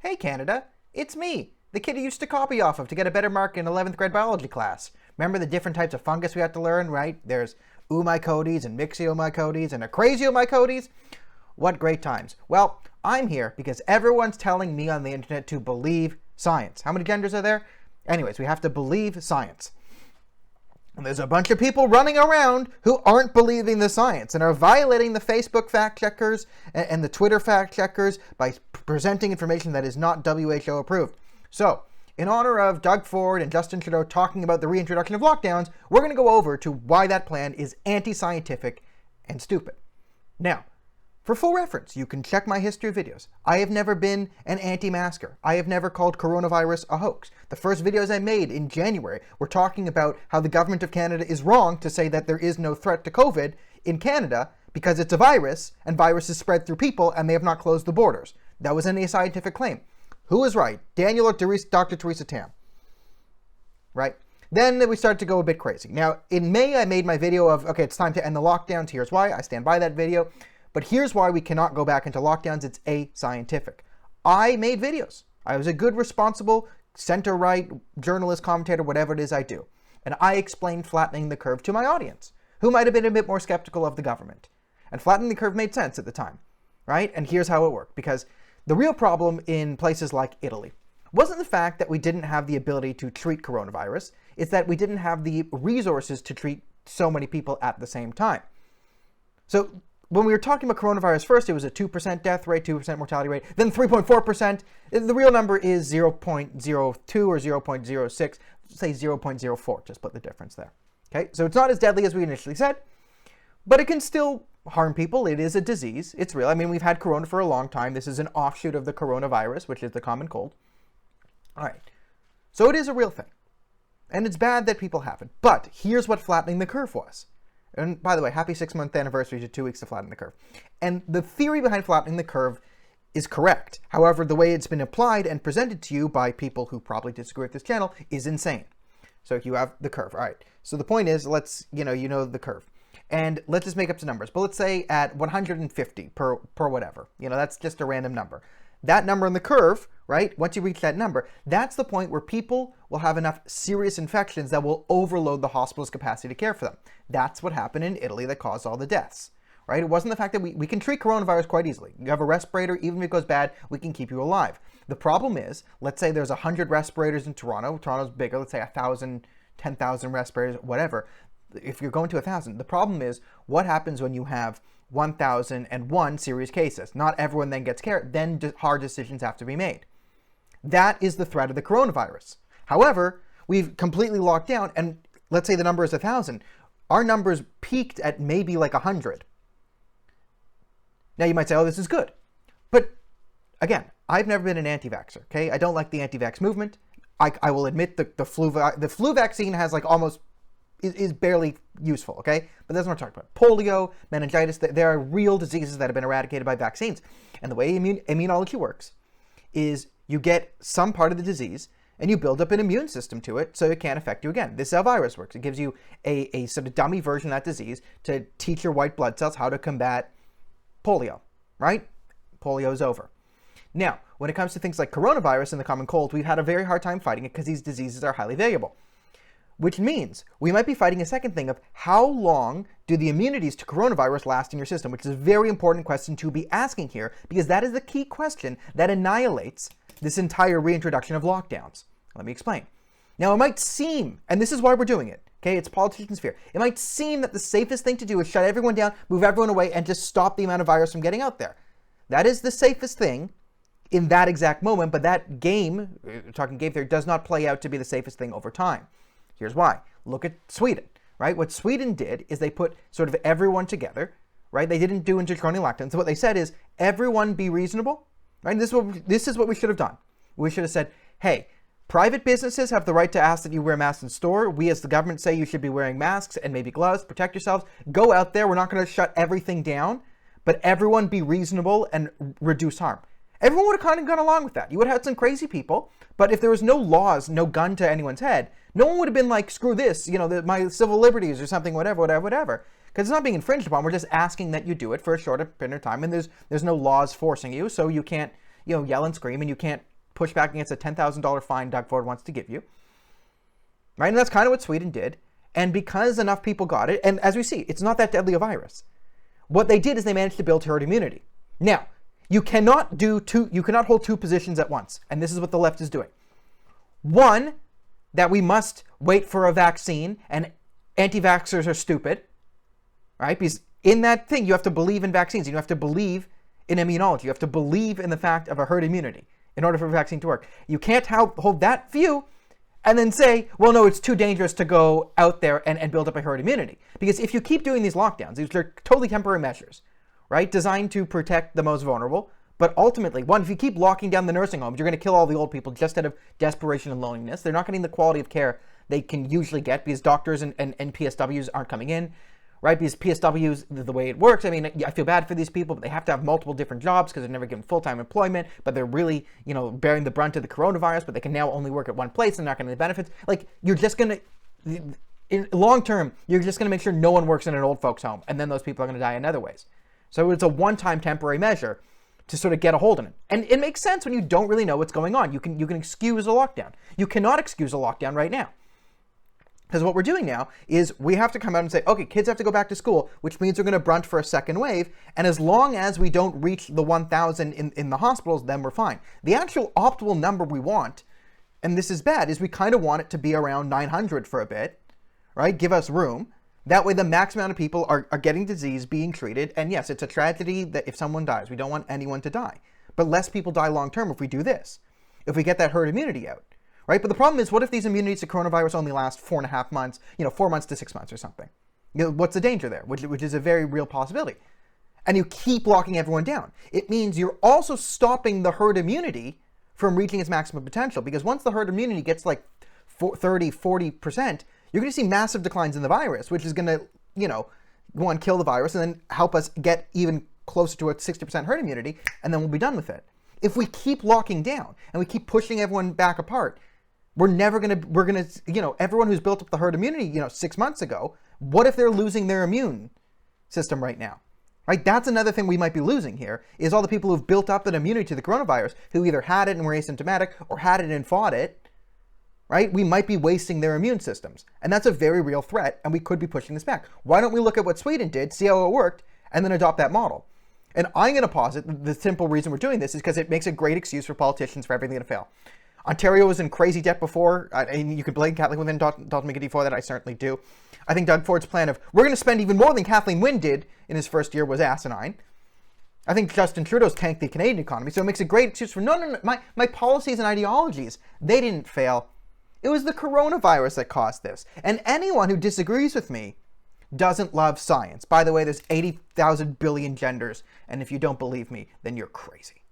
Hey Canada, it's me, the kid you used to copy off of to get a better mark in 11th grade biology class. Remember the different types of fungus we had to learn, right? There's oomycotes and myxomycotes and acrasiomycotes. What great times. Well, I'm here because everyone's telling me on the internet to believe science. How many genders are there? Anyways, we have to believe science. And there's a bunch of people running around who aren't believing the science and are violating the Facebook fact checkers and the Twitter fact checkers by presenting information that is not WHO approved. So, in honor of Doug Ford and Justin Trudeau talking about the reintroduction of lockdowns, we're going to go over to why that plan is anti-scientific and stupid. Now, for full reference, you can check my history of videos. I have never been an anti-masker. I have never called coronavirus a hoax. The first videos I made in January were talking about how the government of Canada is wrong to say that there is no threat to COVID in Canada because it's a virus and viruses spread through people and they have not closed the borders. That was a scientific claim. Who was right? Daniel or Dr. Theresa Tam? Right? Then we started to go a bit crazy. Now, in May, I made my video of, okay, it's time to end the lockdowns. Here's why. I stand by that video. But here's why we cannot go back into lockdowns. It's ascientific. I made videos. I was a good, responsible, center-right journalist, commentator, whatever it is I do. And I explained flattening the curve to my audience, who might have been a bit more skeptical of the government. And flattening the curve made sense at the time, right? And here's how it worked. Because the real problem in places like Italy wasn't the fact that we didn't have the ability to treat coronavirus. It's that we didn't have the resources to treat so many people at the same time. So when we were talking about coronavirus first, it was a 2% death rate, 2% mortality rate, then 3.4%. The real number is 0.02 or 0.06, say 0.04, just split the difference there. Okay, so it's not as deadly as we initially said, but it can still harm people. It is a disease. It's real. I mean, we've had corona for a long time. This is an offshoot of the coronavirus, which is the common cold. All right, so it is a real thing. And it's bad that people have it. But here's what flattening the curve was. And by the way, happy 6-month anniversary to 2 weeks to flatten the curve. And the theory behind flattening the curve is correct. However, the way it's been applied and presented to you by people who probably disagree with this channel is insane. So you have the curve. All right. So the point is, let's, you know the curve. And let's just make up some numbers. But let's say at 150 per whatever. That's just a random number. That number on the curve, right, once you reach that number, that's the point where people will have enough serious infections that will overload the hospital's capacity to care for them. That's what happened in Italy that caused all the deaths, right? It wasn't the fact that we can treat coronavirus quite easily. You have a respirator, even if it goes bad, we can keep you alive. The problem is, let's say there's 100 respirators in Toronto. Toronto's bigger, let's say 1,000, 10,000 respirators, whatever. If you're going to 1,000, the problem is what happens when you have 1,001 serious cases. Not everyone then gets care. Then hard decisions have to be made. That is the threat of the coronavirus. However, we've completely locked down, and let's say the number is 1,000. Our numbers peaked at maybe like 100. Now you might say, oh, this is good. But again, I've never been an anti-vaxxer, okay? I don't like the anti-vax movement. I will admit the flu vaccine has like almost is barely useful, okay? But that's what I'm talking about. Polio, meningitis, there are real diseases that have been eradicated by vaccines. And the way immunology works is you get some part of the disease and you build up an immune system to it so it can't affect you again. This is how virus works. It gives you a sort of dummy version of that disease to teach your white blood cells how to combat polio, right? Polio is over. Now, when it comes to things like coronavirus and the common cold, we've had a very hard time fighting it because these diseases are highly variable. Which means we might be fighting a second thing of how long do the immunities to coronavirus last in your system, which is a very important question to be asking here, because that is the key question that annihilates this entire reintroduction of lockdowns. Let me explain. Now, it might seem, and this is why we're doing it, okay, it's politicians' fear. It might seem that the safest thing to do is shut everyone down, move everyone away, and just stop the amount of virus from getting out there. That is the safest thing in that exact moment, but that game, talking game theory, does not play out to be the safest thing over time. Here's why. Look at Sweden, right? What Sweden did is they put sort of everyone together, right? They didn't do draconian lockdowns. So what they said is, everyone be reasonable, right? This is what we should have done. We should have said, hey, private businesses have the right to ask that you wear masks in store. We as the government say you should be wearing masks and maybe gloves, protect yourselves. Go out there. We're not going to shut everything down, but everyone be reasonable and reduce harm. Everyone would have kind of gone along with that. You would have had some crazy people, but if there was no laws, no gun to anyone's head, no one would have been like, screw this, my civil liberties or something, whatever. Because it's not being infringed upon. We're just asking that you do it for a shorter period of time, and there's no laws forcing you, so you can't, yell and scream, and you can't push back against a $10,000 fine Doug Ford wants to give you. Right? And that's kind of what Sweden did. And because enough people got it, and as we see, it's not that deadly a virus. What they did is they managed to build herd immunity. Now, you cannot hold two positions at once. And this is what the left is doing. One, that we must wait for a vaccine and anti-vaxxers are stupid, right? Because in that thing, you have to believe in vaccines. You have to believe in immunology. You have to believe in the fact of a herd immunity in order for a vaccine to work. You can't hold that view and then say, well, no, it's too dangerous to go out there and build up a herd immunity. Because if you keep doing these lockdowns, these are totally temporary measures, right? Designed to protect the most vulnerable. But ultimately, one, if you keep locking down the nursing homes, you're going to kill all the old people just out of desperation and loneliness. They're not getting the quality of care they can usually get because doctors and PSWs aren't coming in, right? Because PSWs, the way it works, I mean, I feel bad for these people, but they have to have multiple different jobs because they're never given full-time employment, but they're really, bearing the brunt of the coronavirus, but they can now only work at one place and not getting the benefits. Like, you're just going to, in long term, you're just going to make sure no one works in an old folks' home, and then those people are going to die in other ways. So it's a one-time temporary measure to sort of get a hold of it. And it makes sense when you don't really know what's going on. You can excuse a lockdown. You cannot excuse a lockdown right now. Because what we're doing now is we have to come out and say, okay, kids have to go back to school, which means they're going to brunt for a second wave. And as long as we don't reach the 1,000 in the hospitals, then we're fine. The actual optimal number we want, and this is bad, is we kind of want it to be around 900 for a bit, right? Give us room. That way the max amount of people are getting disease, being treated. And yes, it's a tragedy that if someone dies, we don't want anyone to die. But less people die long term if we do this, if we get that herd immunity out. Right? But the problem is, what if these immunities to coronavirus only last 4.5 months, 4 months to 6 months or something? What's the danger there? Which is a very real possibility. And you keep locking everyone down. It means you're also stopping the herd immunity from reaching its maximum potential. Because once the herd immunity gets like 30, 40%, you're going to see massive declines in the virus, which is going to, go and kill the virus and then help us get even closer to a 60% herd immunity, and then we'll be done with it. If we keep locking down and we keep pushing everyone back apart, we're going to, everyone who's built up the herd immunity, 6 months ago, what if they're losing their immune system right now? Right? That's another thing we might be losing here, is all the people who've built up an immunity to the coronavirus, who either had it and were asymptomatic or had it and fought it, right? We might be wasting their immune systems. And that's a very real threat, and we could be pushing this back. Why don't we look at what Sweden did, see how it worked, and then adopt that model? And I'm going to posit the simple reason we're doing this is because it makes a great excuse for politicians for everything to fail. Ontario was in crazy debt before, and you could blame Kathleen Wynne and Dalton McGuinty for that. I certainly do. I think Doug Ford's plan of, we're going to spend even more than Kathleen Wynne did in his first year was asinine. I think Justin Trudeau's tanked the Canadian economy, so it makes a great excuse for, no, my policies and ideologies, they didn't fail. It was the coronavirus that caused this. And anyone who disagrees with me doesn't love science. By the way, there's 80,000 billion genders, and if you don't believe me, then you're crazy.